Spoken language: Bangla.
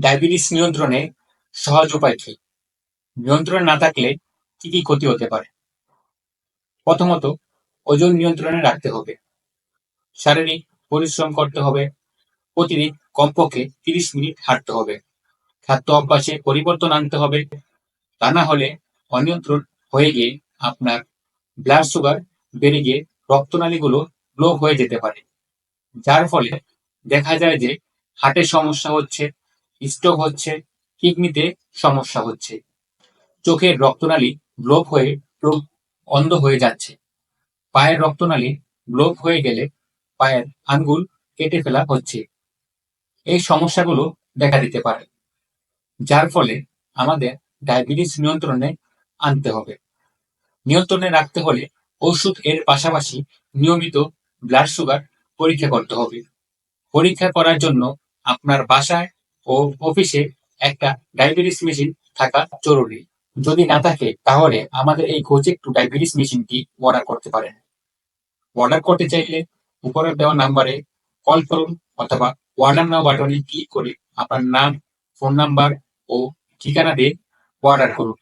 ডায়াবেটিস নিয়ন্ত্রণে সহজ উপায় কি? নিয়ন্ত্রণে না থাকলে কি কি ক্ষতি হতে পারে? প্রথমত, ওজন নিয়ন্ত্রণে রাখতে হবে। শারীরিক পরিশ্রম করতে হবে। প্রতিদিন কমপক্ষে 30 মিনিট হাঁটতে হবে। খাদ্য অভ্যাসে পরিবর্তন আনতে হবে। তা না হলে অনিয়ন্ত্রণ হয়ে গিয়ে আপনার ব্লাড সুগার বেড়ে গিয়ে রক্তনালীগুলো ব্লক হয়ে যেতে পারে। যার ফলে দেখা যায় যে হার্টের সমস্যা হচ্ছে, স্ট্রোক হচ্ছে, কিডনিতে সমস্যা হচ্ছে। চোখের রক্তনালী ব্লক হয়ে চোখ অন্ধ হয়ে যাচ্ছে। পায়ের রক্তনালী ব্লক হয়ে গেলে পায়ের আঙ্গুল কেটে ফেলা হচ্ছে। এই সমস্যাগুলো দেখা দিতে পারে। যার ফলে আমাদের ডায়াবেটিস নিয়ন্ত্রণে আনতে হবে। নিয়ন্ত্রণে রাখতে হলে ওষুধ এর পাশাপাশি নিয়মিত ব্লাড সুগার পরীক্ষা করতে হবে। পরীক্ষা করার জন্য আপনার বাসায় ও অফিসে একটা ডায়াবেটিস মেশিন থাকা জরুরি। যদি না থাকে তাহলে আমাদের এই গোজেক টু ডায়াবেটিস মেশিনটি অর্ডার করতে পারেন। অর্ডার করতে চাইলে উপরে দেওয়া নাম্বারে কল করুন অথবা অর্ডার নাও বাটনে ক্লিক করে আপনার নাম, ফোন নাম্বার ও ঠিকানা দিয়ে অর্ডার করুন।